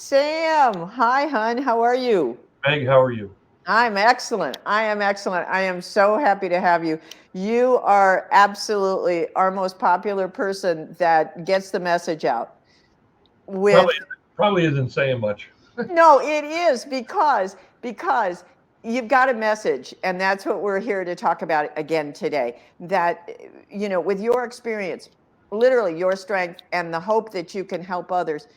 Sam, hi, hon. How are you? Meg, how are you? I'm excellent. I am excellent. I am so happy to have you. You are absolutely our most popular person that gets the message out Probably with probably isn't saying much. no, it is because you've got a message, and that's what we're here to talk about again today. That with your experience, literally your strength and the hope that you can help others,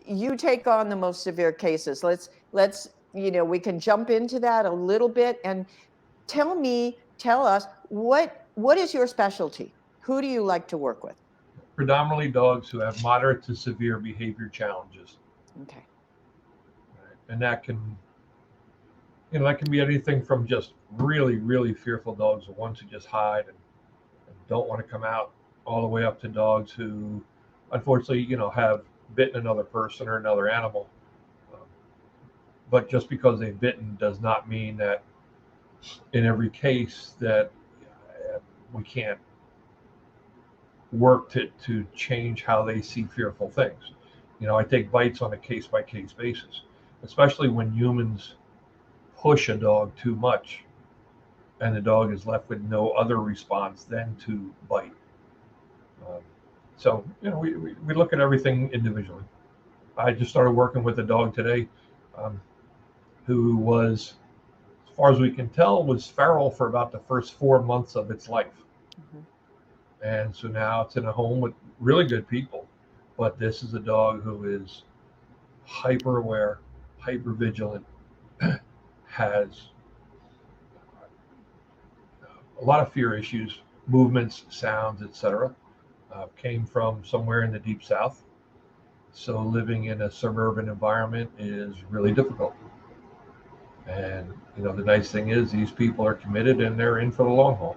you take on the most severe cases. Let's we can jump into that a little bit and tell us what is your specialty? Who do you like to work with? Predominantly dogs who have moderate to severe behavior challenges, Okay. right? And that can be anything from just really really fearful dogs, the ones who just hide and don't want to come out, all the way up to dogs who, unfortunately, have bitten another person or another animal. Um, but just because they've bitten does not mean that in every case that we can't work to change how they see fearful things. I take bites on a case by case basis, especially when humans push a dog too much and the dog is left with no other response than to bite. Um, so we look at everything individually. I just started working with a dog today um, who was, as far as we can tell, was feral for about the first 4 months of its life. Mhm. And so now it's in a home with really good people. But this is a dog who is hyper aware, hyper vigilant, has a lot of fear issues, movements, sounds, etc. Came from somewhere in the deep south. So living in a suburban environment is really difficult. And the nice thing is these people are committed and they're in for the long haul.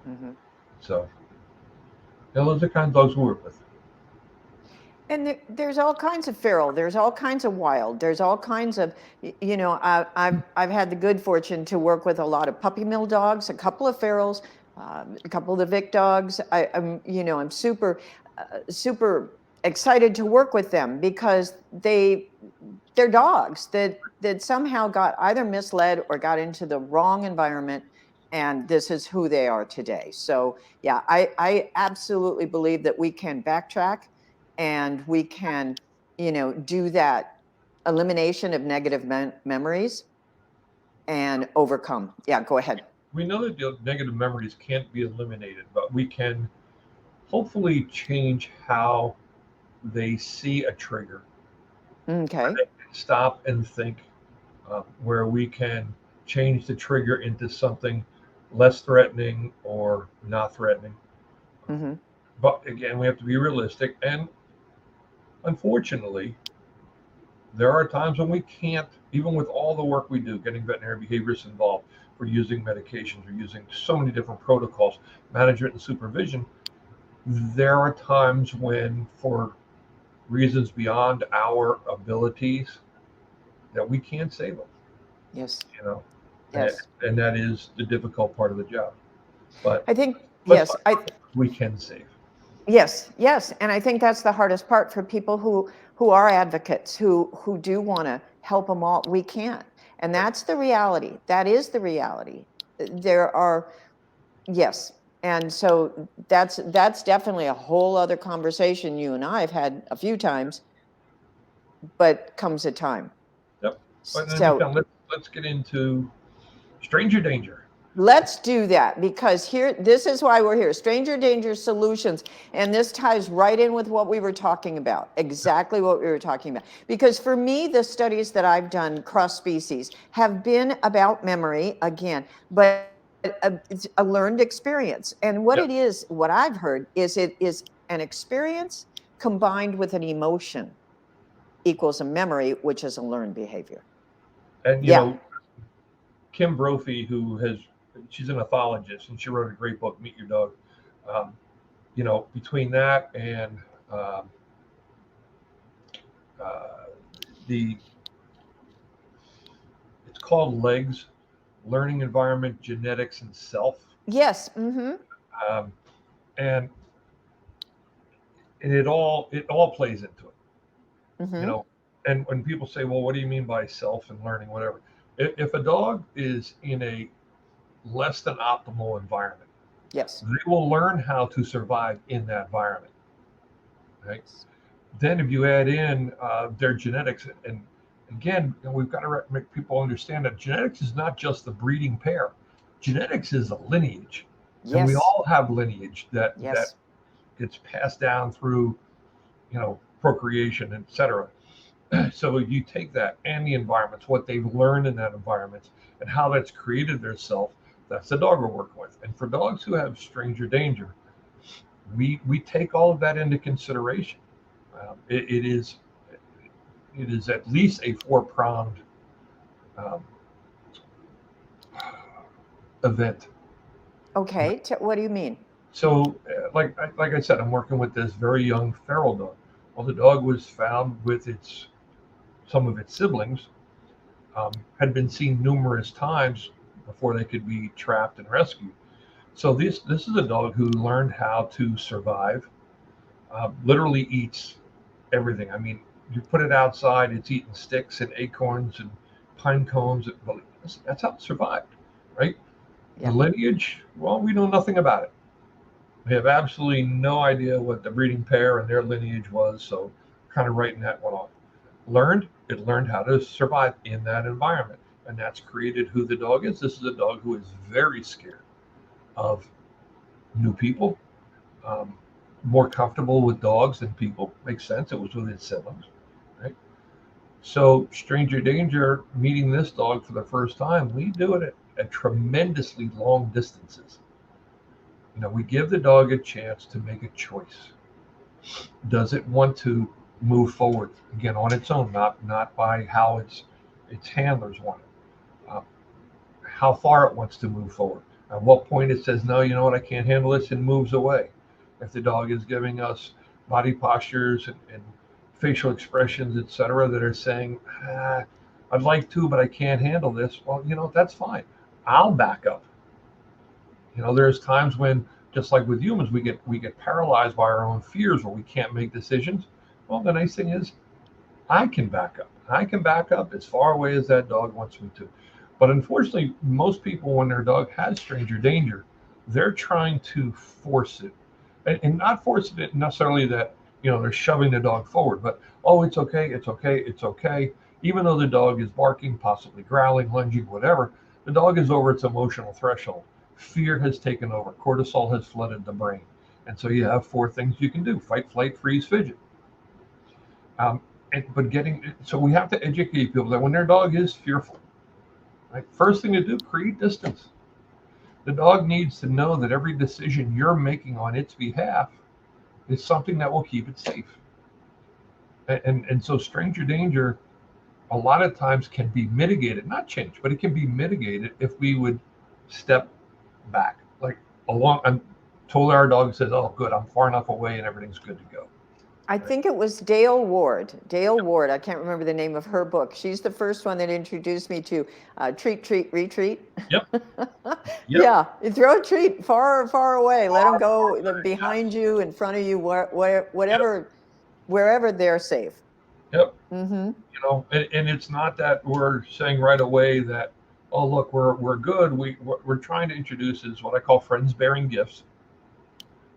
Mhm. So those are the kind of dogs we work with. And there's all kinds of feral. There's all kinds of wild. There's all kinds of, I've had the good fortune to work with a lot of puppy mill dogs, a couple of ferals, a couple of the Vic dogs. I'm super excited to work with them because they're dogs that somehow got either misled or got into the wrong environment, and this is who they are today. So yeah, I absolutely believe that we can backtrack and we can, do that elimination of negative memories and overcome. Yeah, go ahead. We know that the negative memories can't be eliminated, but we can hopefully change how they see a trigger, where Okay. they can stop and think, where we can change the trigger into something less threatening or not threatening. Mm-hmm. But again, we have to be realistic. And unfortunately, there are times when we can't, even with all the work we do, getting veterinary behaviorists involved, we're using medications, we're using so many different protocols, management and supervision. There are times when, for reasons beyond our abilities, that we can't save them, Yes. you know, and, Yes. and that is the difficult part of the job. But I think let's yes. talk about what we can save. Yes, and I think that's the hardest part for people who are advocates, who do want to help them all. We can't, and Right. that's the reality. That is the reality. There are yes, and so that's definitely a whole other conversation you and I have had a few times, but comes a time. Yep. But in the So meantime, let's get into stranger danger. let's do that because this is why we're here. Stranger Danger Solutions. And this ties right in with what we were talking about, exactly what we were talking about. Because for me, the studies that I've done cross species have been about memory again, but it's a learned experience. And what it is, Yep. what I've heard, is it is an experience combined with an emotion equals a memory, which is a learned behavior. And Yeah. Kim Brophy, she's an ethologist and she wrote a great book, Meet Your Dog. Um, between that and um, uh, the it's called Legs, Learning Environment, Genetics, and Self. Yes. Mm-hmm. Um, and and it all plays into it, you Mm-hmm. know. And when people say, well, what do you mean by self and learning, whatever? If a dog is in a less than optimal environment, Yes. they will learn how to survive in that environment. Right? Then if you add in their genetics, and again, we've got to make people understand that genetics is not just the breeding pair. Genetics is a lineage, and we Yes. all have lineage that Yes. gets passed down through, procreation, etc. So you take that and the environments, what they've learned in that environment, and how that's created their self. That's the dog we're working with. And for dogs who have stranger danger, we take all of that into consideration. It is at least a four-pronged um, event. Okay. What do you mean? So, like I said, I'm working with this very young feral dog. Well, the dog was found with some of its siblings, had been seen numerous times before they could be trapped and rescued. So this is a dog who learned how to survive. Literally eats everything. I mean, you put it outside, it's eating sticks and acorns and pine cones. Well, that's how it survived, right? The Yeah. lineage, well, we know nothing about it. We have absolutely no idea what the breeding pair and their lineage was, so kind of writing that one off. It learned how to survive in that environment, and that's created who the dog is. This is a dog who is very scared of new people, um, more comfortable with dogs than people. Makes sense. It was with its siblings, right? So, stranger danger, meeting this dog for the first time, we do it at tremendously long distances. We give the dog a chance to make a choice. Does it want to move forward again on its own, not by how its handlers want it? How far it wants to move forward. At what point it says, no, you know what, I can't handle this, and moves away. If the dog is giving us body postures and facial expressions, etc., that are saying, I'd like to, but I can't handle this, well, that's fine. I'll back up. There's times when, just like with humans, we get paralyzed by our own fears where we can't make decisions. Well, the nice thing is I can back up. I can back up as far away as that dog wants me to. But unfortunately, most people, when their dog has stranger danger, they're trying to force it. And not forcing it necessarily that, they're shoving the dog forward, but, oh, it's okay, it's okay, it's okay. Even though the dog is barking, possibly growling, lunging, whatever, the dog is over its emotional threshold. Fear has taken over. Cortisol has flooded the brain. And so you have four things you can do: fight, flight, freeze, fidget. Um, but so we have to educate people that when their dog is fearful, right, first thing to do, create distance. The dog needs to know that every decision you're making on its behalf is something that will keep it safe. And so stranger danger a lot of times can be mitigated, not changed, but it can be mitigated if we would step back. Like along, I'm told our dog says, oh, good, I'm far enough away and everything's good to go. I Right? think it was Dale Ward. Dale Ward. I can't remember the name of her book. She's the first one that introduced me to treat, treat, retreat. Yep. Yep. Yeah, you throw a treat far, far away. Let them go behind you, in front of you, Yep. whatever, wherever they're safe. Yep. Mm-hmm. And it's not that we're saying right away that, oh, look, we're good. What we're trying to introduce is what I call friends bearing gifts,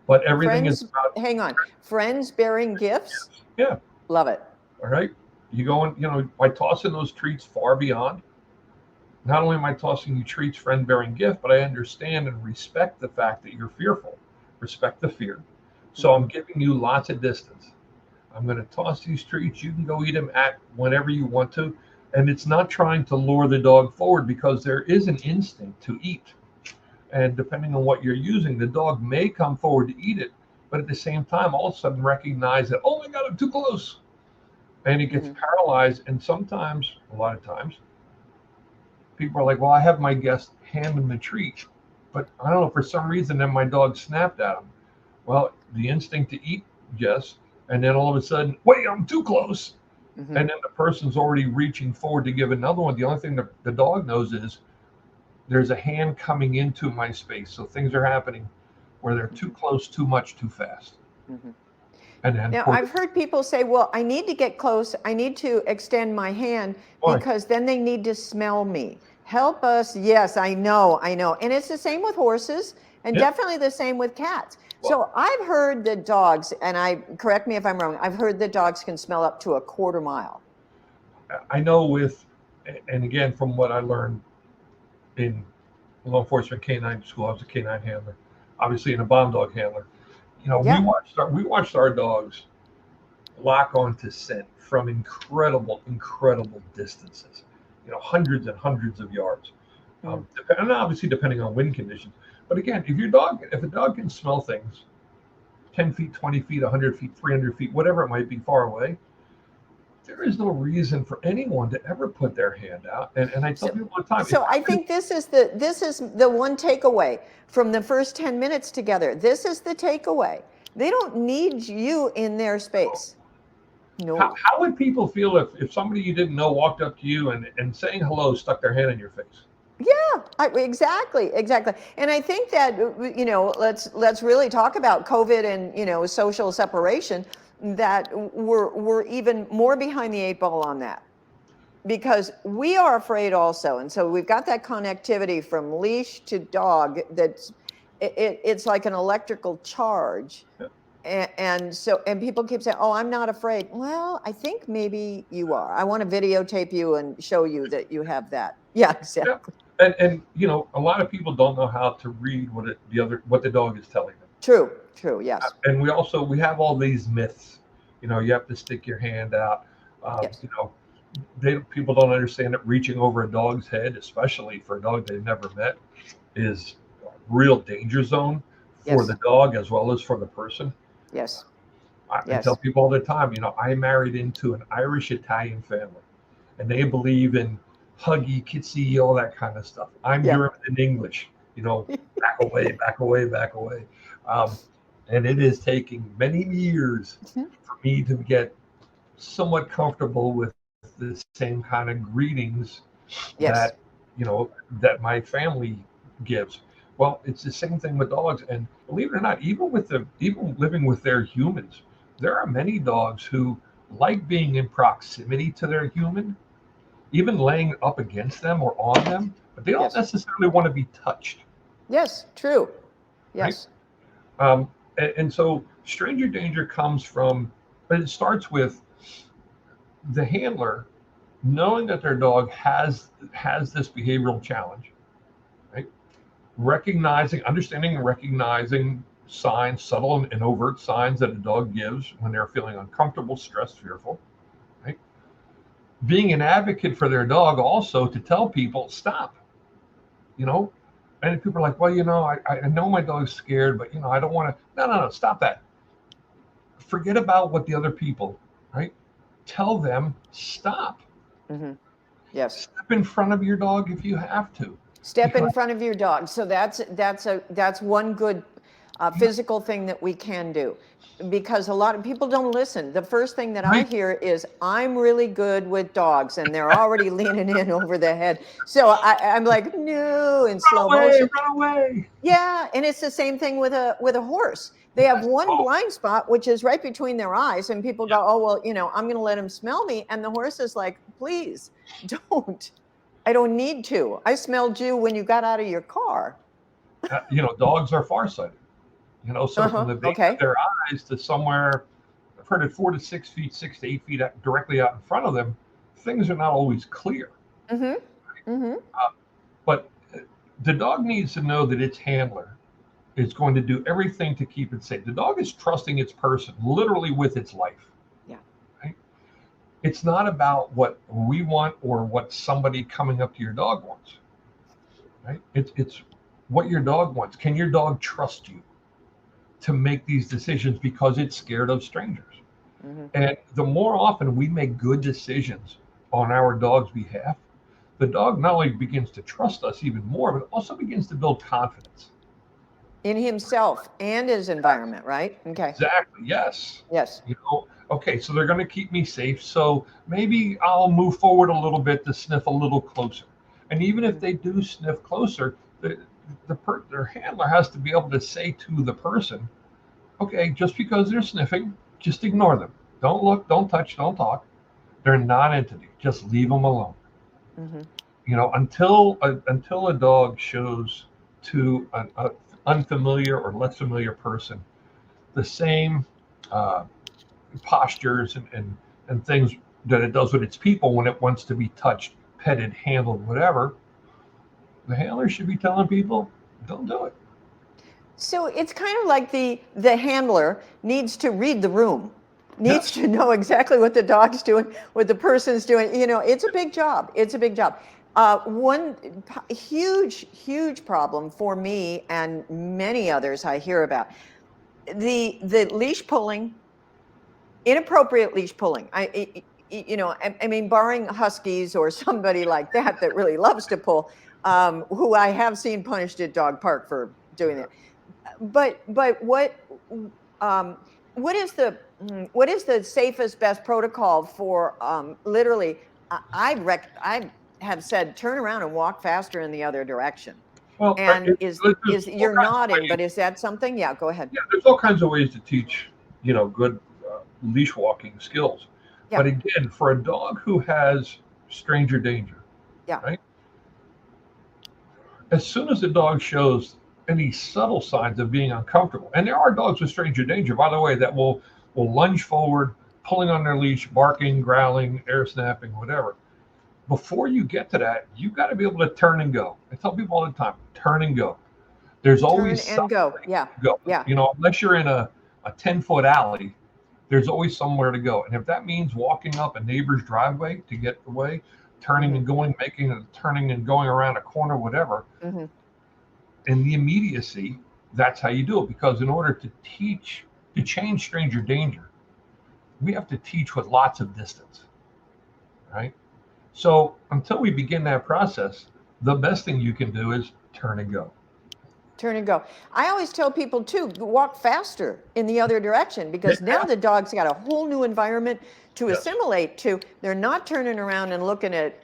but everything is Friends, about, hang on. Friends bearing gifts. yeah. Love it. All right. You go and, by tossing those treats far beyond, not only am I tossing you treats, friend bearing gift, but I understand and respect the fact that you're fearful, respect the fear. So I'm giving you lots of distance. I'm going to toss these treats. You can go eat them at whenever you want to. And it's not trying to lure the dog forward, because there is an instinct to eat. And depending on what you're using, the dog may come forward to eat it, but at the same time, all of a sudden recognize that, oh my God, I'm too close. And it gets paralyzed. And sometimes, a lot of times, people are like, well, I have my guest hand them the treat, but I don't know, for some reason, then my dog snapped at him. Well, the instinct to eat, yes. And then all of a sudden, wait, I'm too close. Mm-hmm. And then the person's already reaching forward to give another one. The only thing the dog knows is there's a hand coming into my space. So things are happening where they're too close, too much, too fast. Mm-hmm. And Now, for I've heard people say, well, I need to get close. I need to extend my hand why? because then they need to smell me. Help us. Yes, I know, I know. And it's the same with horses and Yeah. definitely the same with cats. Well, So I've heard that dogs, and correct me if I'm wrong, I've heard that dogs can smell up to a quarter mile. I know and again, from what I learned in law enforcement canine school, I was a canine handler, obviously, and a bomb dog handler. Yeah. We watched our dogs lock onto scent from incredible distances. Hundreds and hundreds of yards. Mm. And obviously depending on wind conditions. But again, if a dog can smell things 10 feet, 20 feet, 100 feet, 300 feet, whatever it might be far away, there is no reason for anyone to ever put their hand out. And I tell So, people all the time, so I think this is the one takeaway from the first 10 minutes together. This is the takeaway. They don't need you in their space. No. how would people feel if somebody you didn't know walked up to you and saying hello stuck their hand in your face? Yeah, exactly, exactly. And I think that let's really talk about COVID and social separation. That we're even more behind the eight ball on that because we are afraid also, and so we've got that connectivity from leash to dog. It's like an electrical charge, and people keep saying, "Oh, I'm not afraid." Well, I think maybe you are. I want to videotape you and show you that you have that. Yeah, Yeah. exactly. And a lot of people don't know how to read what the dog is telling them. True, true, yes, And we have all these myths. You have to stick your hand out. yes, People don't understand that reaching over a dog's head, especially for a dog they've never met, is a real danger zone for the yes, dog as well as for the person. yes, I tell yes. people all the time, I married into an Irish Italian family, and they believe in huggy, kitsy, all that kind of stuff. I'm Yeah. German and English, back away, back away, back away. Um, and it is taking many years Mhm. for me to get somewhat comfortable with the same kind of greetings Yes. that, that my family gives. Well, it's the same thing with dogs. And believe it or not, even living with their humans, there are many dogs who like being in proximity to their human, even laying up against them or on them, but they don't Yes. necessarily want to be touched, Yes. True. right? Yes. And so stranger danger comes from, but it starts with the handler knowing that their dog has this behavioral challenge, right? Understanding and recognizing signs, subtle and overt signs that a dog gives when they're feeling uncomfortable, stressed, fearful, right? Being an advocate for their dog also to tell people, stop, you know? And people are like, well, I know my dog's scared, but, I don't want to. No, no, no, stop that. Forget about what the other people, right? Tell them, stop. Hmm. Yes. Step in front of your dog if you have to. Step Because in front of your dog. So that's one good physical thing that we can do, because a lot of people don't listen. The first thing that I right, hear is, "I'm really good with dogs," and they're already leaning in over the head. So I'm like, "No," in slow motion. run away. Yeah, and it's the same thing with a horse. They have Yes. one Oh, blind spot, which is right between their eyes, and people yeah. go, "Oh, well, I'm going to let him smell me," and the horse is like, "Please, don't. I don't need to. I smelled you when you got out of your car." Dogs are farsighted. So from Uh-huh. the base of Okay. their eyes to somewhere, I've heard it 4 to 6 feet, 6 to 8 feet directly out in front of them, things are not always clear. Mm-hmm. Mm-hmm. But the dog needs to know that its handler is going to do everything to keep it safe. The dog is trusting its person literally with its life. Yeah. Right? It's not about what we want or what somebody coming up to your dog wants. Right? It's what your dog wants. Can your dog trust you to make these decisions because it's scared of strangers? Mm-hmm. And the more often we make good decisions on our dog's behalf, the dog not only begins to trust us even more, but also begins to build confidence. In himself and his environment, right? Okay. Exactly. Yes. Yes. Okay, so they're going to keep me safe. So maybe I'll move forward a little bit to sniff a little closer. And even if Mhm. they do sniff closer, their handler has to be able to say to the person, okay, just because they're sniffing, just ignore them. Don't look, don't touch, don't talk. They're non-entity. Just leave them alone. Mm-hmm. Until a dog shows to an unfamiliar or less familiar person the same uh, postures and things that it does with its people when it wants to be touched, petted, handled, whatever, the handler should be telling people, don't do it. So it's kind of like the handler needs to read the room, needs Yes. to know exactly what the dog's doing, what the person's doing. You know, it's a big job. It's a big job. One huge problem for me and many others I hear about the leash pulling, inappropriate leash pulling. I mean, barring huskies or somebody like that that really loves to pull, who I have seen punished at dog park for doing that. But um, what is the safest, best protocol for literally? I have said turn around and walk faster in the other direction. Well, And there's is all you're kinds of nodding, ways. but is that something? Yeah, go ahead. Yeah, there's all kinds of ways to teach, good leash walking skills. Yeah, But again, for a dog who has stranger danger, yeah. right? As soon as the dog shows any subtle signs of being uncomfortable, and there are dogs with stranger danger, by the way, that will lunge forward, pulling on their leash, barking, growling, air snapping, whatever. Before you get to that, you've got to be able to turn and go. I tell people all the time, turn and go. There's Turn always and go. somewhere Yeah, to go. yeah. Unless you're in a 10-foot alley, there's always somewhere to go. And if that means walking up a neighbor's driveway to get away, turning Mm-hmm, and going, making a turning and going around a corner, whatever, mm-hmm. in the immediacy, that's how you do it. Because in order to change stranger danger, we have to teach with lots of distance, right? So until we begin that process, the best thing you can do is turn and go. Turn and go. I always tell people too, walk faster in the other direction because now Yeah. the dog's got a whole new environment to Yes. assimilate to. They're not turning around and looking at,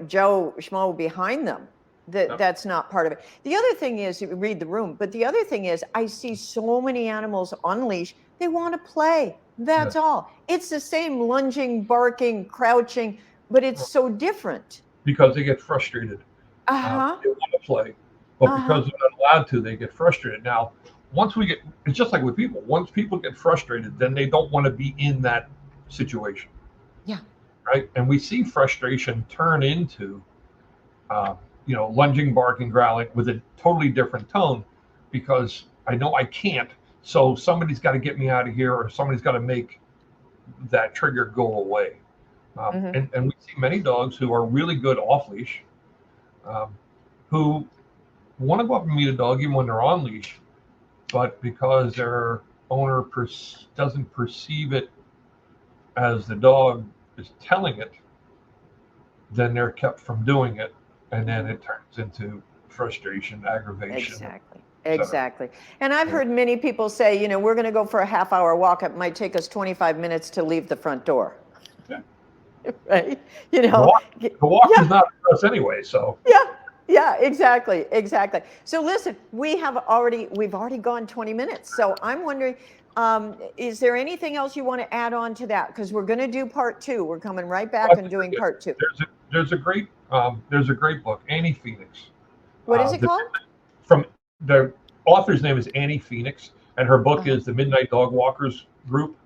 Joe Schmo behind them. Yep. That's not part of it. The other thing is you read the room, but the other thing is I see so many animals on leash. They want to play. That's Yes. all. It's the same lunging, barking, crouching, but it's so different. Because they get frustrated. Uh-huh. They want to play, but Uh-huh. because they're not allowed to, they get frustrated. Now, it's just like with people. Once people get frustrated, then they don't want to be in that situation, Yeah. right? And we see frustration turn into, lunging, barking, growling with a totally different tone, because I know I can't. So somebody's got to get me out of here, or somebody's got to make that trigger go away. Mm-hmm. And we see many dogs who are really good off leash, um, who want to go up and meet a dog even when they're on leash, but because their owner doesn't perceive it as the dog is telling it, then they're kept from doing it, and then it turns into frustration, aggravation, Exactly. etc. Exactly. And I've heard many people say, we're going to go for a half-hour walk. It might take us 25 minutes to leave the front door. Yeah. Right? The walk is Yeah, not for us anyway, so yeah, yeah, exactly, exactly. So listen, we've already gone 20 minutes. So I'm wondering, is there anything else you want to add on to that? Because we're going to do part two. We're coming right back and doing part two. there's a great book, Annie Phoenix. What is it The called? from the author's name is Annie Phoenix, and her book Uh-huh. is The Midnight Dog Walkers Group,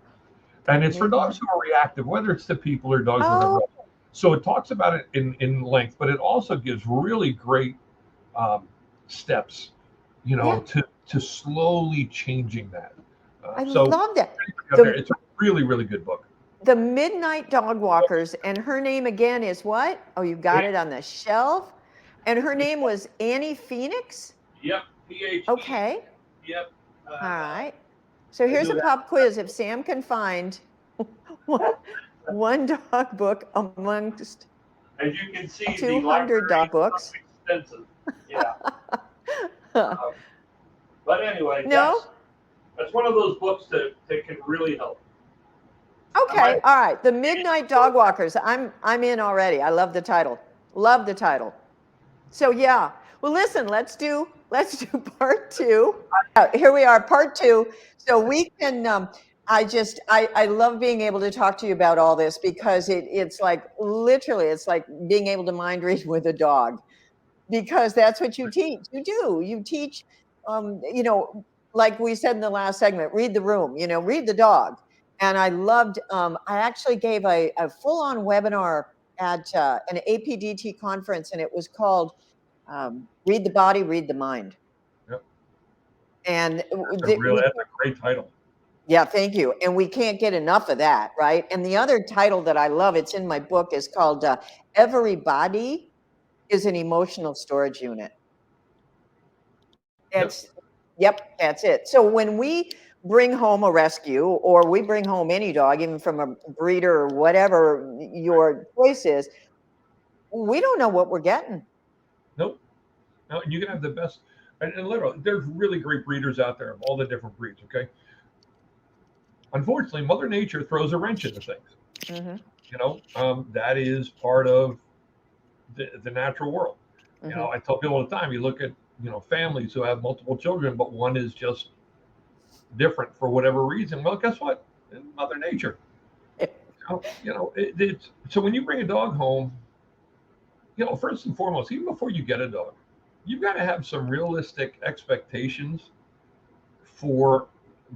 and it's for dogs Midnight. who are reactive, whether it's to people or dogs, whatever Oh, else. So it talks about it in length, but it also gives really great steps, yeah, to slowly changing that. I So love that. out there, it's a really, really good book. The Midnight Dog Walkers, and her name again is what? Oh, you got it on the shelf. And her name was Annie Phoenix? Yep, PhD. Okay. Yep. All right. So here's a pop quiz. If Sam can find one dog book amongst As you can see, 200 dog books. Extensive. Yeah. But anyway, No? that's one of those books that can really help. Okay. All right. The Midnight Dog Walkers. I'm in already. I love the title. Love the title. So yeah. Well, listen, let's do part two. Here we are, part two. So we can I love being able to talk to you about all this because it's like literally, it's like being able to mind read with a dog because that's what you teach. You teach, you know, like we said in the last segment, read the room, you know, read the dog. And I loved, I actually gave a full on webinar at an APDT conference, and it was called Read the Body, Read the Mind. Yep. And That's a great title. yeah, thank you. And we can't get enough of that, right? And the other title that I love, it's in my book, is called Everybody is an Emotional Storage Unit. It's, yep, that's it. So when we bring home a rescue, or we bring home any dog, even from a breeder or whatever your choice is, we don't know what we're getting. Nope. No, and you can have the best, and literally, there's really great breeders out there of all the different breeds. Okay. Unfortunately, Mother Nature throws a wrench into things. Mm-hmm. You know, that is part of the natural world. Mm-hmm. You know, I tell people all the time, you look at, you know, families who have multiple children, but one is just different for whatever reason. Well, guess what? Mother Nature. It's so when you bring a dog home, you know, first and foremost, even before you get a dog, you've got to have some realistic expectations for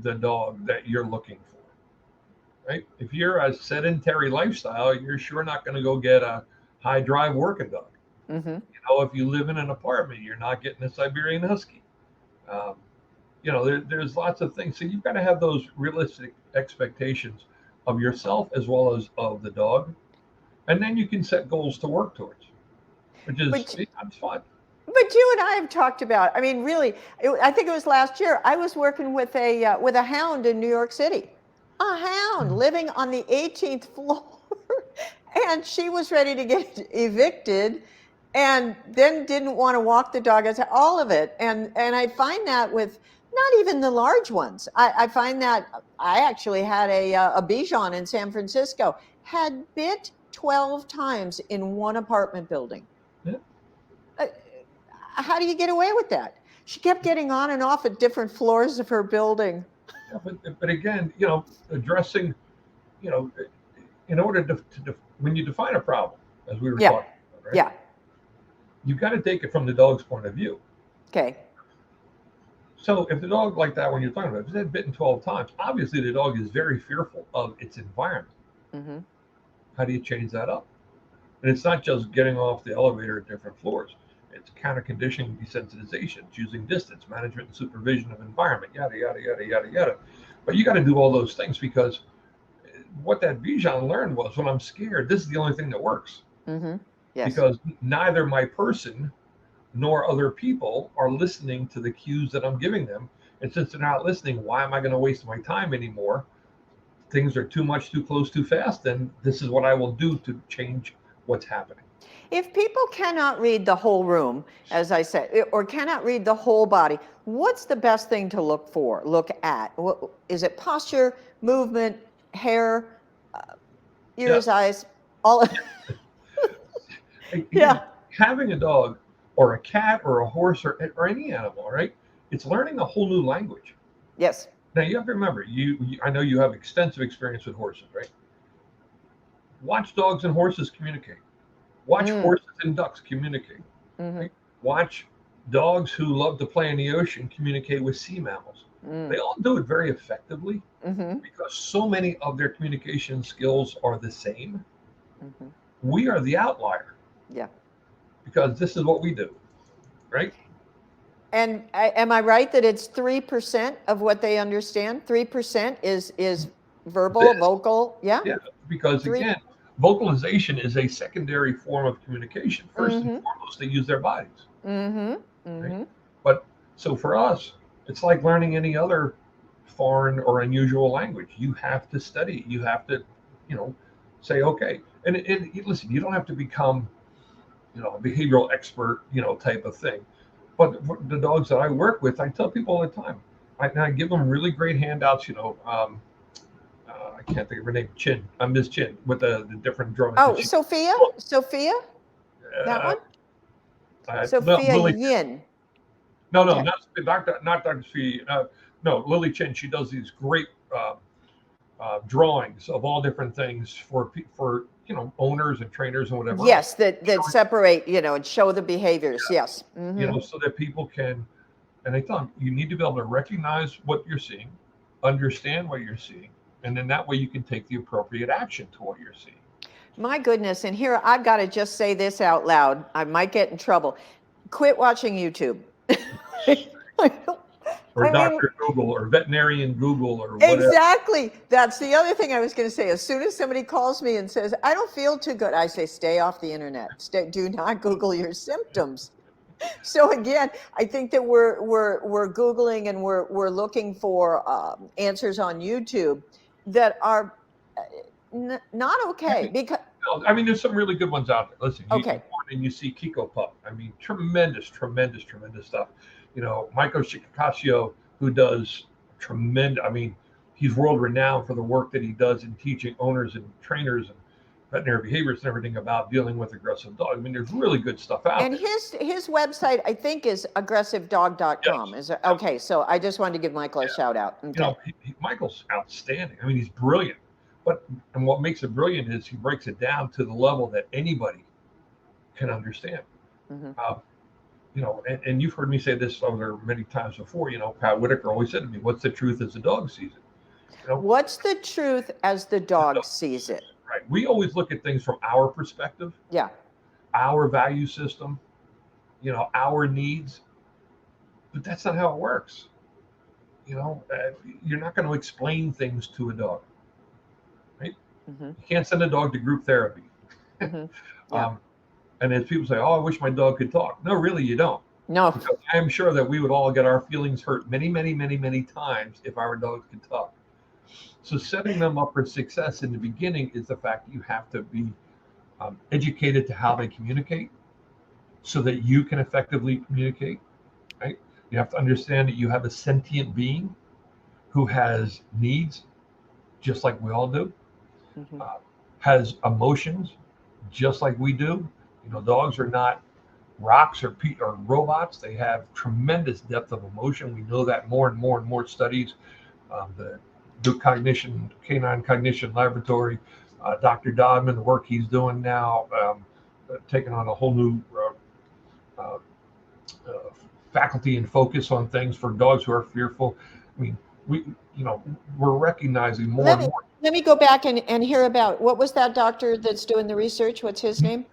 the dog that you're looking for, right? If you're a sedentary lifestyle, you're sure not going to go get a high drive working dog. Mm-hmm. You know, if you live in an apartment, you're not getting a Siberian Husky. Um, you know, there's lots of things. So you've got to have those realistic expectations of yourself as well as of the dog. And then you can set goals to work towards, which is it's fun. But you and I have talked about, I mean, really, I think it was last year, I was working with a hound in New York City. A hound living on the 18th floor. And she was ready to get evicted and then didn't want to walk the dog. I said, all of it. And I find that with not even the large ones. I find that I actually had a Bichon in San Francisco, had bit 12 times in one apartment building. Yeah. How do you get away with that? She kept getting on and off at different floors of her building. Yeah, but again, you know, addressing, you know, in order when you define a problem, as we were talking about, right? Yeah. You've got to take it from the dog's point of view. Okay. So if the dog like that, when you're talking about, if it's bitten 12 times, obviously the dog is very fearful of its environment. Mm-hmm. How do you change that up? And it's not just getting off the elevator at different floors. It's counter conditioning desensitization, choosing distance, management and supervision of environment, yada, yada, yada, yada, yada. But you got to do all those things because what that Bichon learned was when I'm scared, this is the only thing that works. Mm-hmm. Yes. Because neither my person nor other people are listening to the cues that I'm giving them. And since they're not listening, why am I going to waste my time anymore? Things are too much, too close, too fast. Then this is what I will do to change what's happening. If people cannot read the whole room, as I said, or cannot read the whole body, what's the best thing to look at? Is it posture, movement, hair, ears, eyes, all of Yeah. Having a dog or a cat or a horse or any animal, right? It's learning a whole new language. Yes. Now you have to remember, I know you have extensive experience with horses, right? Watch dogs and horses communicate. Watch horses and ducks communicate. Mm-hmm. Right? Watch dogs who love to play in the ocean communicate with sea mammals. They all do it very effectively because so many of their communication skills are the same. We are the outlier. Yeah. Because this is what we do, right? And am I right that it's 3% of what they understand? 3% is verbal, vocal? Yeah. Yeah, because again, vocalization is a secondary form of communication. First and foremost, they use their bodies. Right? But so for us, it's like learning any other foreign or unusual language. You have to study. You have to, you know, say, okay. And listen, you don't have to become, you know, a behavioral expert, you know, type of thing. But for the dogs that I work with, I tell people all the time, I give them really great handouts, you know, I can't think of her name, Chin. I'm Miss Chin with the different drummers. Oh, Sophia? Sophia? That one? Sophia Yin. No, not Dr. Sophia. No, Lily Chin. She does these great drawings of all different things for owners and trainers and whatever else. Yes, that separate, and show the behaviors. Yes. So that people can, and I thought you need to be able to recognize what you're seeing, understand what you're seeing, and then that way you can take the appropriate action to what you're seeing. My goodness, and here I've got to just say this out loud. I might get in trouble. Quit watching YouTube. Or Dr. Google or veterinarian Google or whatever. Exactly. That's the other thing I was going to say. As soon as somebody calls me and says, I don't feel too good, I say, stay off the internet. Do not Google your symptoms. So again, I think that we're Googling and we're looking for answers on YouTube that are not okay. Because I mean, there's some really good ones out there. Listen, okay. You see Kiko Pup. I mean, tremendous stuff. Michael Shikakashio, who does tremendous. I mean, he's world renowned for the work that he does in teaching owners and trainers and veterinary behaviorists and everything about dealing with aggressive dogs. I mean, there's really good stuff out there. And his website, I think, is aggressivedog.com. Yes. Is it? Okay, so I just wanted to give Michael a shout out. Okay. Michael's outstanding. I mean, he's brilliant. And what makes it brilliant is he breaks it down to the level that anybody can understand. And you've heard me say this many times before. Pat Whitaker always said to me, "What's the truth as the dog sees it?" What's the truth as the dog sees it? Right. We always look at things from our perspective. Yeah. Our value system. Our needs. But that's not how it works. You're not going to explain things to a dog. Right? You can't send a dog to group therapy. Yeah. And as people say, "Oh, I wish my dog could talk." No, really, you don't. No. Because I'm sure that we would all get our feelings hurt many, many, many, many times if our dogs could talk. So setting them up for success in the beginning is the fact that you have to be educated to how they communicate so that you can effectively communicate, right? You have to understand that you have a sentient being who has needs, just like we all do, has emotions, just like we do. Dogs are not rocks or robots. They have tremendous depth of emotion. We know that more and more and more studies. The Duke Canine Cognition Laboratory, Dr. Dodman, the work he's doing now, taking on a whole new faculty and focus on things for dogs who are fearful. I mean, we're recognizing more and more. Let me go back and hear about, what was that doctor that's doing the research? What's his name?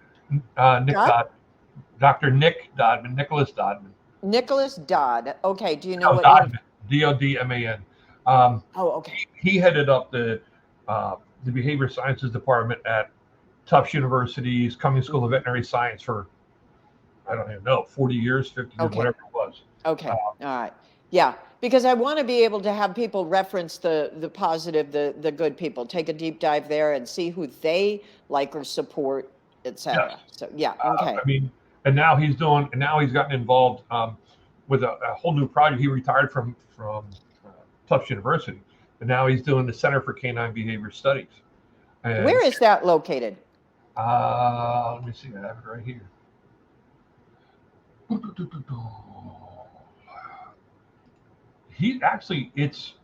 Dr. Nick Dodman, Nicholas Dodman. Nicholas Dodd. Okay. Do you know what? Dodman, Dodman. Okay. He headed up the behavior sciences department at Tufts University's Cummings School of Veterinary Science for, I don't even know, 40 years, 50 years, whatever it was. Okay. All right. Yeah. Because I want to be able to have people reference the positive, the good people, take a deep dive there and see who they like or support, etc. Yes. So yeah. Okay. I mean, and now he's gotten involved with a whole new project. He retired from Tufts University, and now he's doing the Center for Canine Behavior Studies. And, where is that located? Let me see. I have it right here. He actually, it's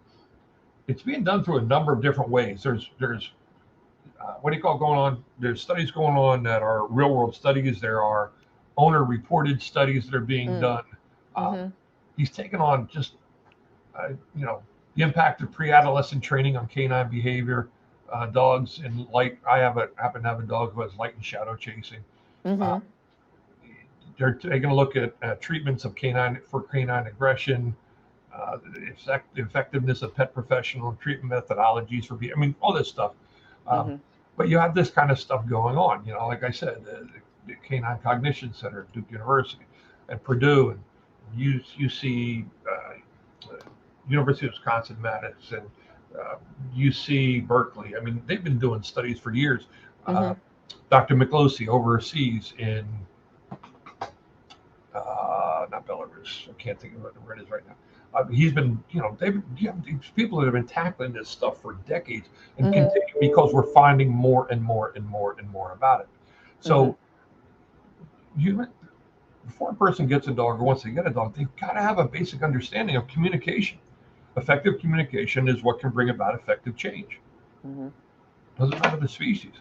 being done through a number of different ways. There's what do you call going on? There's studies going on that are real world studies. There are owner reported studies that are being done. He's taken on just the impact of pre-adolescent training on canine behavior, dogs and light. I happen to have a dog who has light and shadow chasing. They're taking a look at treatments of canine aggression, the effectiveness of pet professional treatment methodologies for people. I mean, all this stuff. But you have this kind of stuff going on. Like I said, the Canine Cognition Center at Duke University, and Purdue, and UC, University of Wisconsin-Madison, UC Berkeley. I mean, they've been doing studies for years. Dr. McCloskey overseas in not Belarus. I can't think of where it is right now. He's been, you have these people that have been tackling this stuff for decades and continue because we're finding more and more and more and more about it. So, before a person gets a dog or wants to get a dog, they've got to have a basic understanding of communication. Effective communication is what can bring about effective change. Mm-hmm. Doesn't matter the species.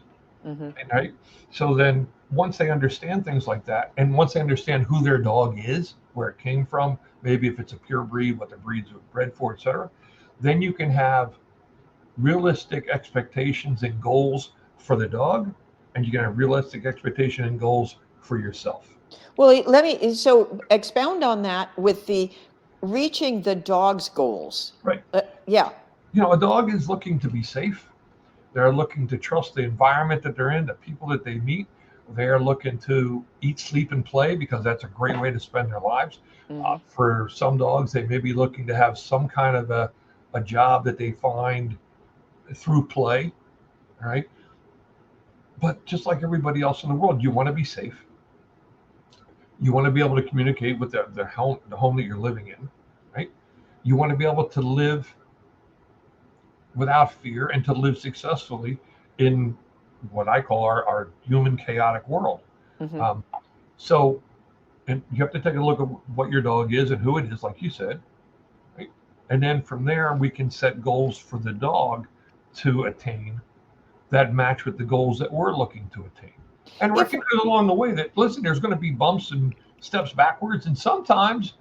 Mm-hmm. Right? So then once they understand things like that, and once they understand who their dog is, where it came from, maybe if it's a pure breed, what the breeds were bred for, etc., then you can have realistic expectations and goals for the dog, and you can have realistic expectation and goals for yourself. Well, let me so expound on that with the reaching the dog's goals. Right. Yeah. A dog is looking to be safe. They're looking to trust the environment that they're in, the people that they meet. They're looking to eat, sleep, and play because that's a great way to spend their lives. Mm-hmm. For some dogs, they may be looking to have some kind of a job that they find through play, right? But just like everybody else in the world, you want to be safe. You want to be able to communicate with the home that you're living in, right? You want to be able to live without fear and to live successfully in what I call our human chaotic world. Mm-hmm. Um, so, and you have to take a look at what your dog is and who it is, like you said, right? And then from there, we can set goals for the dog to attain that match with the goals that we're looking to attain. And If recognize along the way that, listen, there's going to be bumps and steps backwards, and sometimes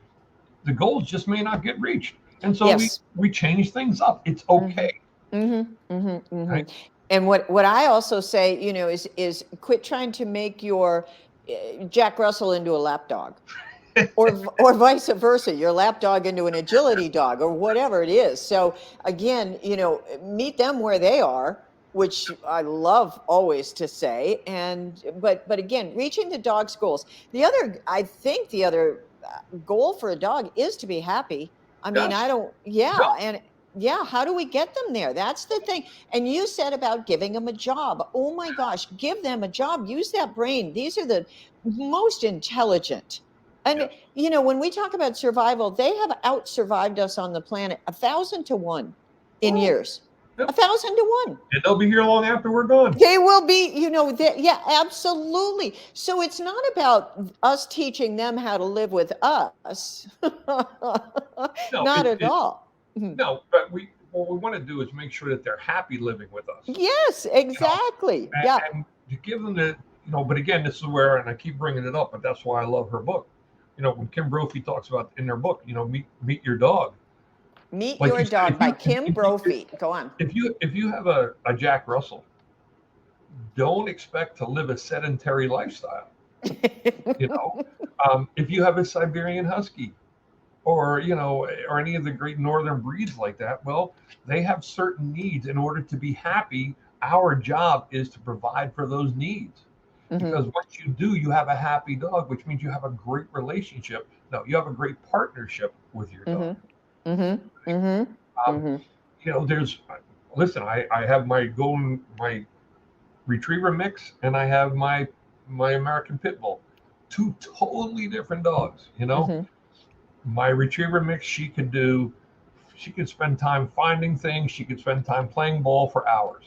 the goals just may not get reached. And so yes. we change things up. It's Mm-hmm. okay, Mm-hmm. Mm-hmm. Mm-hmm. right? And what I also say, is quit trying to make your Jack Russell into a lap dog. Or vice versa, your lap dog into an agility dog or whatever it is. So again, meet them where they are, which I love always to say. And but again, reaching the dog's goals. I think the other goal for a dog is to be happy. I mean, I Yes. don't, Yep. yeah, and yeah, how do we get them there? That's the thing. And you said about giving them a job. Oh my gosh, give them a job. Use that brain. These are the most intelligent. And Yes. when we talk about survival, they have out survived us on the planet 1,000 to 1 in Oh, years. yep. 1,000 to 1. And they'll be here long after we're gone. They will be, yeah, absolutely. So it's not about us teaching them how to live with us. No, Not at all. Mhm. no, but what we want to do is make sure that they're happy living with us. Yes, You know, exactly. Yeah. and to give them but again, this is where, and I keep bringing it up, but that's why I love her book. When Kim Brophy talks about in their book, meet your dog. Meet Like Your you said, Dog by Kim Brophy. Go on. if you have a Jack Russell, don't expect to live a sedentary lifestyle. You know, if you have a Siberian Husky, or any of the great northern breeds like that, well, they have certain needs. In order to be happy, our job is to provide for those needs. Hmm. Because once you do, you have a happy dog, which means you have a great relationship. No, you have a great partnership with your dog. Hmm. Hmm. Hmm. Um, Hmm. there's, listen, I have my retriever mix, and I have my American Pit Bull, two totally different dogs. Hmm. My retriever mix, she can spend time finding things. She could spend time playing ball for hours.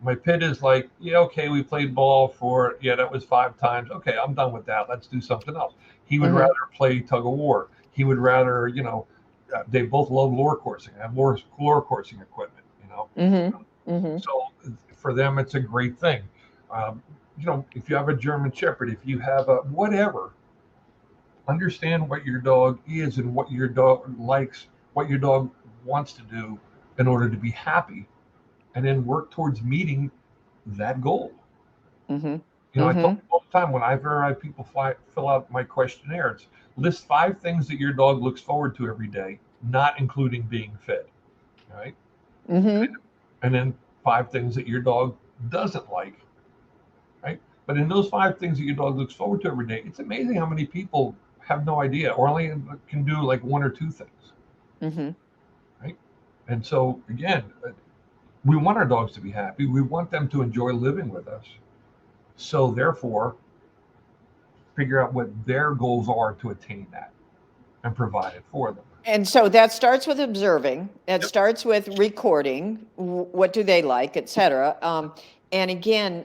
My pit is like, yeah, okay, we played ball for, yeah, that was 5 times. Okay, I'm done with that. Let's do something else. He would Hmm. rather play tug of war. He would rather, they both love lure coursing, have more lure coursing equipment. Hmm. Hmm. So for them, it's a great thing. If you have a German Shepherd, if you have a whatever, understand what your dog is and what your dog likes, what your dog wants to do in order to be happy, and then work towards meeting that goal. Hmm. I tell Hmm. people all the time whenever I have people fill out my questionnaire, it's list 5 things that your dog looks forward to every day, not including being fed. All right. Hmm. And then 5 things that your dog doesn't like. Right. But in those 5 things that your dog looks forward to every day, it's amazing how many people have no idea or only can do like 1 or 2 things. Hmm. Right. And so, again, we want our dogs to be happy. We want them to enjoy living with us. So, therefore, figure out what their goals are to attain that and provide it for them. And so that starts with observing. It Yep. starts with recording. What do they like, et cetera. And again,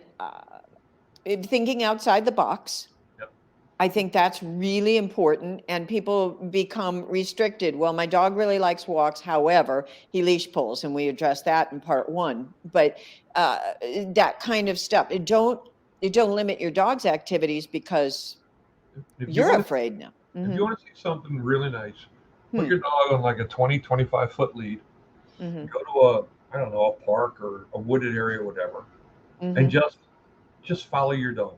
thinking outside the box. Yep. I think that's really important, and people become restricted. Well, my dog really likes walks. However, he leash pulls, and we addressed that in part one. But uh, that kind of stuff. It don't limit your dog's activities because If you you're want to, afraid now. if you want to see something really nice, put Hmm. your dog on like a 20, 25-foot lead. Hmm. Go to I don't know, a park or a wooded area, or whatever, and Hmm. just follow your dog.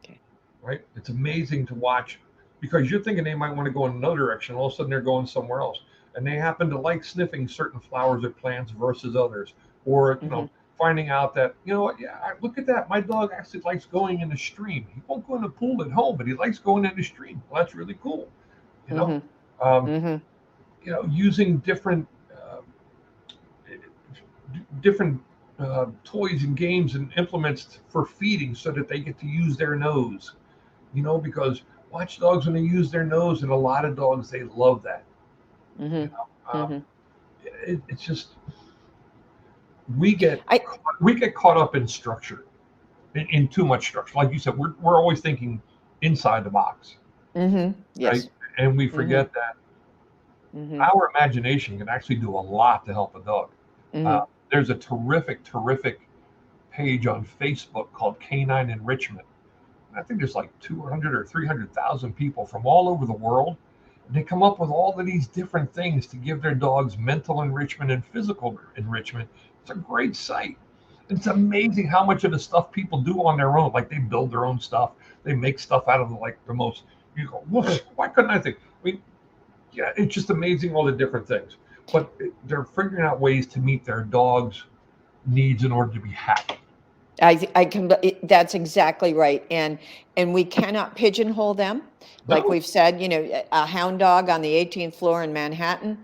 Okay. Right? It's amazing to watch because you're thinking they might want to go in another direction. All of a sudden, they're going somewhere else, and they happen to like sniffing certain flowers or plants versus others, or Hmm. finding out that what, yeah, look at that. My dog actually likes going in the stream. He won't go in the pool at home, but he likes going in the stream. Well, that's really cool. You know, Hmm. um, Hmm. using different toys and games and implements for feeding so that they get to use their nose, because watch dogs when they use their nose, and a lot of dogs, they love that. Hmm. You know, Hmm. it's just we get I. we get caught up in structure, in too much structure. Like you said, we're always thinking inside the box, Hmm. right? Yes. And we Hmm. forget that Hmm. our imagination can actually do a lot to help a dog. Hmm. There's a terrific page on Facebook called Canine Enrichment. I think there's like 200 or 300,000 people from all over the world. And they come up with all of these different things to give their dogs mental enrichment and physical enrichment. It's a great site. It's amazing how much of the stuff people do on their own. Like they build their own stuff. They make stuff out of like the most, why couldn't I think? I mean, yeah, it's just amazing all the different things. But they're figuring out ways to meet their dogs' needs in order to be happy. I can, that's exactly right. And we cannot pigeonhole them. Like No, we've said, a hound dog on the 18th floor in Manhattan.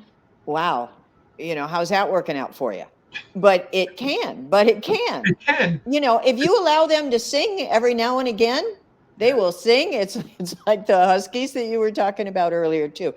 Wow. How's that working out for you? But it can. it can. If you allow them to sing every now and again, they Yeah. will sing. It's like the huskies that you were talking about earlier too.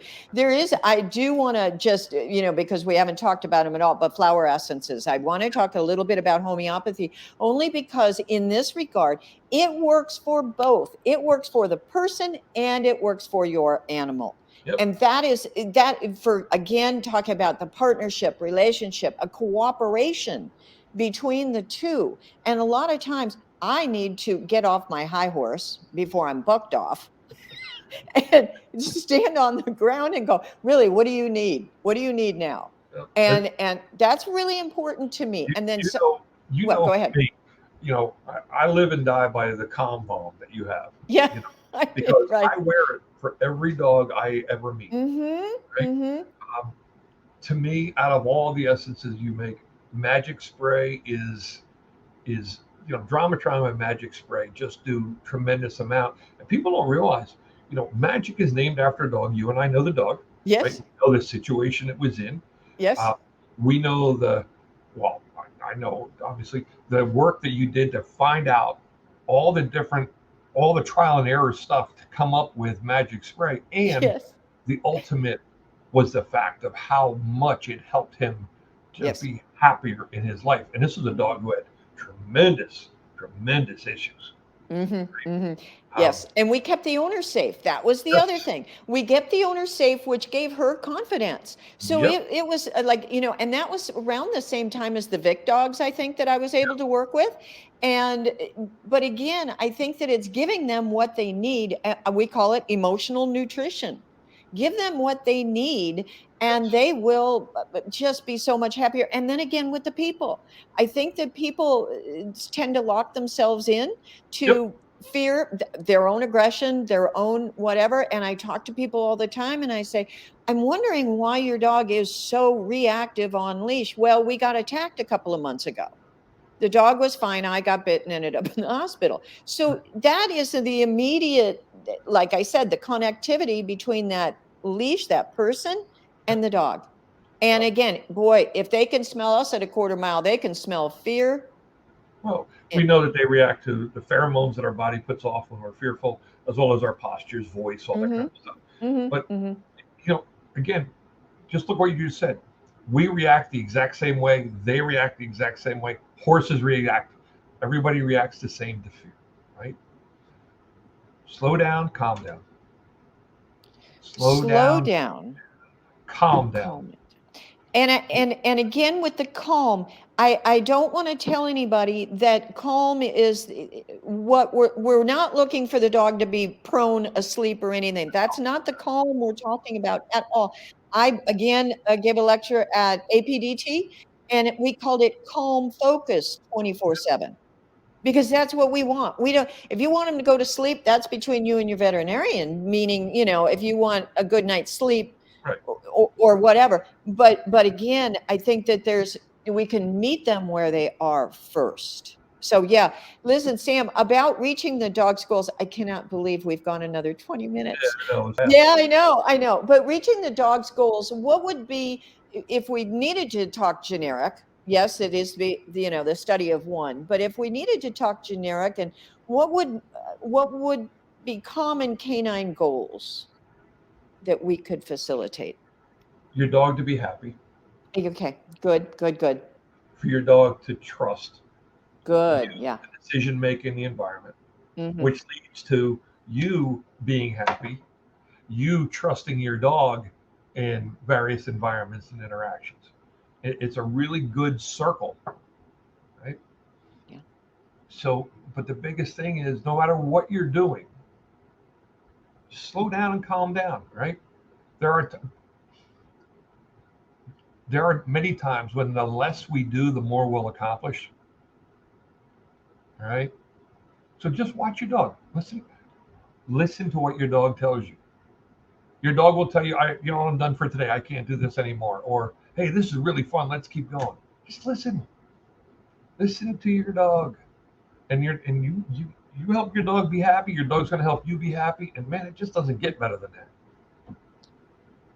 I do want to just, because we haven't talked about them at all, but flower essences. I want to talk a little bit about homeopathy only because in this regard, it works for both. It works for the person and it works for your animal. Yep. And that for, again, talking about the partnership, relationship, a cooperation between the two. And a lot of times I need to get off my high horse before I'm bucked off and just stand on the ground and go, really, what do you need? What do you need now? Yep. And that's really important to me. You, And then, you know, you well, know, go for ahead. me, I live and die by the calm bomb that you have, Yeah, you know, because right. I wear it for every dog I ever meet. Mm-hmm. Right? Mm-hmm. Um, to me, out of all the essences you make, Magic Spray is Dramatron and Magic Spray just do tremendous amount, and people don't realize, Magic is named after a dog. You and I know the dog, right? Yes. We know the situation it was in. Yes. Uh, we know well, I know obviously the work that you did to find out all the different, all the trial and error stuff to come up with Magic Spray. And Yes. the ultimate was the fact of how much it helped him to Yes. be happier in his life. And this was a dog who had tremendous issues. Mm-hmm, mm-hmm. Um, Yes, and we kept the owner safe. That was the other yes, thing. We kept the owner safe, which gave her confidence. So yep, it was like, and that was around the same time as the Vic dogs, I think, that I was able to work with. And, but again, I think that it's giving them what they need. We call it emotional nutrition. Give them what they need, and yes, they will just be so much happier. And then again, with the people, I think that people tend to lock themselves in yep. to fear their own aggression, their own whatever. And I talk to people all the time and I say, I'm wondering why your dog is so reactive on leash. Well, we got attacked a couple of months ago. The dog was fine. I got bitten, ended up in the hospital. So that is the immediate, like I said, the connectivity between that leash, that person, and the dog. And Well, again, boy, if they can smell us at a quarter mile, they can smell fear. Well, we It, know that they react to the pheromones that our body puts off when we're fearful, as well as our postures, voice, all that mm-hmm, kind of stuff. But mm-hmm, mm-hmm. again, just look what you just said. We react the exact same way. They react the exact same way. Horses react. Everybody reacts the same to fear, right? Slow down, calm down. Slow down. Calm down. Calm it. And again with the calm, I don't want to tell anybody that calm is what we're not looking for the dog to be prone asleep or anything. That's not the calm we're talking about at all. I again gave a lecture at APDT and we called it calm focus 24/7 because that's what we want. We don't, if you want them to go to sleep, that's between you and your veterinarian, meaning, if you want a good night's sleep, Right. or whatever. But again, I think that we can meet them where they are first. So yeah, listen, Sam, about reaching the dog schools, I cannot believe we've gone another 20 minutes. Yeah, I know. But reaching the dog schools, what would be, if we needed to talk generic, yes, it is the study of one, but if we needed to talk generic, and what would be common canine goals that we could facilitate? Your dog to be happy. Okay, good. For your dog to trust. Good, yeah. The decision making, the environment, Mhm. which leads to you being happy, you trusting your dog in various environments and interactions. It's a really good circle, right? Yeah. So, but the biggest thing is, no matter what you're doing, just slow down and calm down, right? There are many times when the less we do, the more we'll accomplish. All right. So just watch your dog. Listen to what your dog tells you. Your dog will tell you, I'm done for today. I can't do this anymore. Or, hey, this is really fun. Let's keep going. Just listen. Listen to your dog. And you help your dog be happy. Your dog's going to help you be happy. And man, it just doesn't get better than that.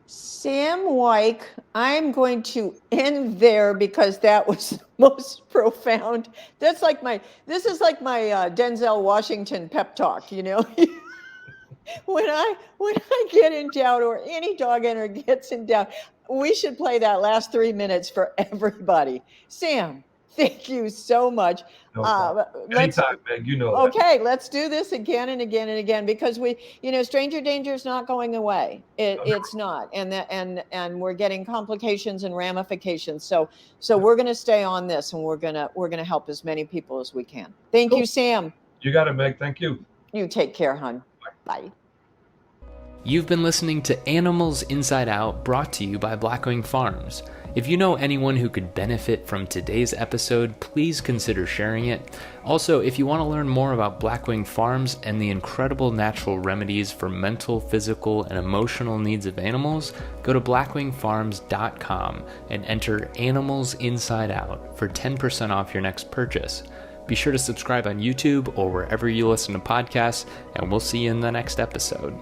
Sam Wike, I'm going to end there because that was most profound. This is like my Denzel Washington pep talk, when I get in doubt, or any dog owner gets in doubt, we should play that last 3 minutes for everybody. Sam, thank you so much. No problem. Anytime, Meg, that. Okay, let's do this again and again and again, because stranger danger is not going away. It's not, and we're getting complications and ramifications. So we're going to stay on this, and we're gonna help as many people as we can. Thank you, Sam. You got it, Meg. Thank you. You take care, hon. Bye. You've been listening to Animals Inside Out, brought to you by BlackWing Farms. If you know anyone who could benefit from today's episode, please consider sharing it. Also, if you want to learn more about BlackWing Farms and the incredible natural remedies for mental, physical, and emotional needs of animals, go to blackwingfarms.com and enter Animals Inside Out for 10% off your next purchase. Be sure to subscribe on YouTube or wherever you listen to podcasts, and we'll see you in the next episode.